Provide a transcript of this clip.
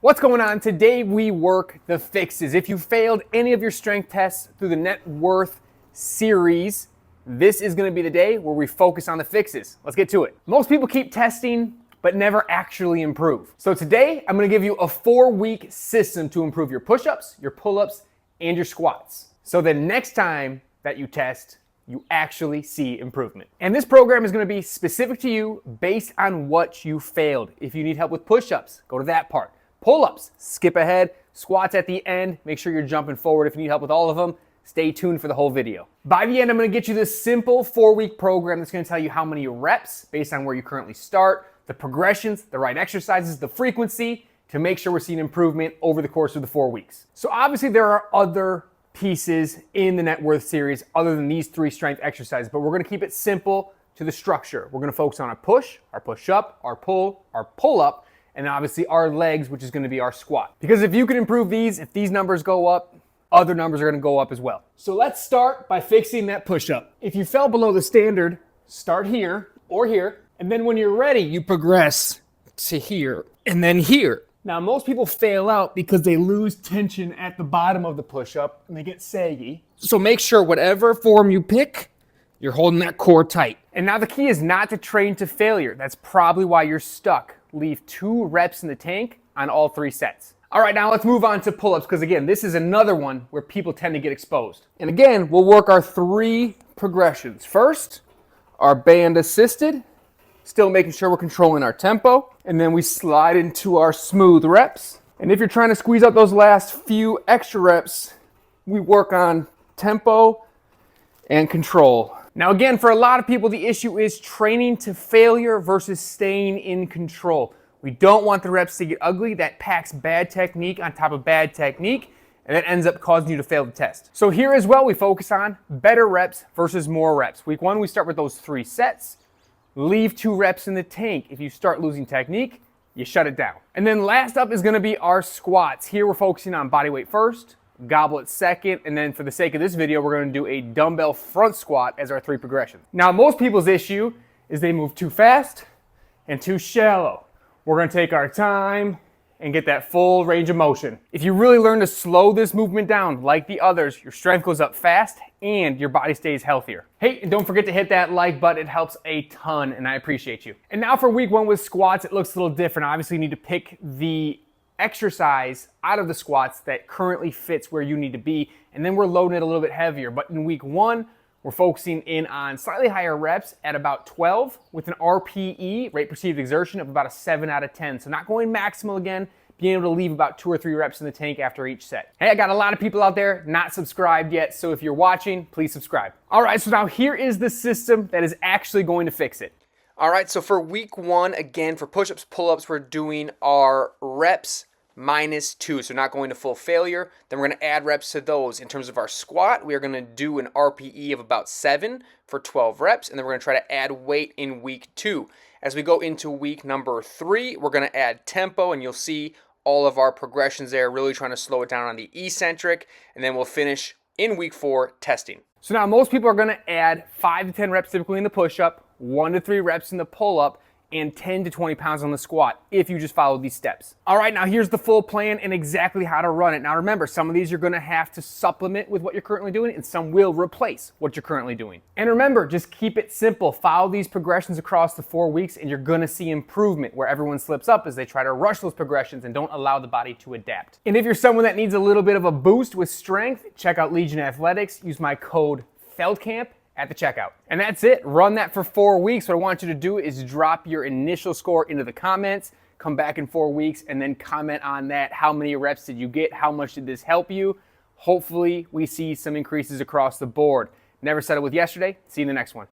What's going on? Today we work the fixes. If you failed any of your strength tests through the net worth series, this is going to be the day where we focus on the fixes. Let's get to it. Most people keep testing but never actually improve. So today I'm going to give you a 4-week system to improve your push-ups, your pull-ups, and your squats. So the next time that you test, you actually see improvement. And this program is going to be specific to you based on what you failed. If you need help with push-ups, go to that part. Pull-ups, skip ahead. Squats at the end, make sure you're jumping forward. If you need help with all of them, stay tuned for the whole video. By the end, I'm going to get you this simple 4-week program that's going to tell you how many reps based on where you currently start, the progressions, the right exercises, the frequency to make sure we're seeing improvement over the course of the 4 weeks. So obviously there are other pieces in the net worth series other than these 3 strength exercises, but we're going to keep it simple to the structure. We're going to focus on our push, our push-up, our pull-up, and obviously our legs, which is going to be our squat. Because if you can improve these, if these numbers go up, other numbers are going to go up as well. So let's start by fixing that push-up. If you fell below the standard, start here or here, and then when you're ready, you progress to here and then here. Now, most people fail out because they lose tension at the bottom of the push-up and they get saggy. So make sure whatever form you pick, you're holding that core tight. And now the key is not to train to failure. That's probably why you're stuck. Leave 2 reps in the tank on all 3 sets. All right, now let's move on to pull-ups because again, this is another one where people tend to get exposed. And again, we'll work our 3 progressions. First, our band assisted, still making sure we're controlling our tempo. And then we slide into our smooth reps. And if you're trying to squeeze out those last few extra reps, we work on tempo and control. Now again, for a lot of people, the issue is training to failure versus staying in control. We don't want the reps to get ugly. That packs bad technique on top of bad technique, and that ends up causing you to fail the test. So here as well, we focus on better reps versus more reps. Week 1, we start with those 3 sets. Leave 2 reps in the tank. If you start losing technique, you shut it down. And then last up is going to be our squats. Here we're focusing on body weight first, goblet second, and then for the sake of this video, we're going to do a dumbbell front squat as our 3 progressions. Now, most people's issue is they move too fast and too shallow. We're going to take our time and get that full range of motion. If you really learn to slow this movement down like the others, your strength goes up fast and your body stays healthier. Hey, and don't forget to hit that like button. It helps a ton and I appreciate you. And now for week 1 with squats, it looks a little different. Obviously, you need to pick the exercise out of the squats that currently fits where you need to be, and then we're loading it a little bit heavier. But in week 1, we're focusing in on slightly higher reps at about 12 with an RPE, rate perceived exertion, of about a 7 out of 10. So not going maximal again, being able to leave about 2 or 3 reps in the tank after each set. Hey, I got a lot of people out there not subscribed yet, so if you're watching, please subscribe. All right, so now here is the system that is actually going to fix it. All right, so for week 1, again, for push-ups, pull-ups, we're doing our reps minus 2, so not going to full failure. Then we're going to add reps to those. In terms of our squat, we are going to do an RPE of about 7 for 12 reps, and then we're going to try to add weight in week 2. As we go into week number 3, we're going to add tempo, and you'll see all of our progressions there, really trying to slow it down on the eccentric, and then we'll finish in week 4 testing. So now most people are going to add 5 to 10 reps typically in the push-up, 1 to 3 reps in the pull-up, and 10 to 20 pounds on the squat if you just follow these steps. All right, now here's the full plan and exactly how to run it. Now remember, some of these you're gonna have to supplement with what you're currently doing and some will replace what you're currently doing. And remember, just keep it simple. Follow these progressions across the 4 weeks and you're gonna see improvement. Where everyone slips up is they try to rush those progressions and don't allow the body to adapt. And if you're someone that needs a little bit of a boost with strength, check out Legion Athletics. Use my code FELDCAMP at the checkout. And that's it. Run that for 4 weeks. What I want you to do is drop your initial score into the comments, come back in 4 weeks, and then comment on that. How many reps did you get? How much did this help you? Hopefully, we see some increases across the board. Never settle with yesterday. See you in the next one.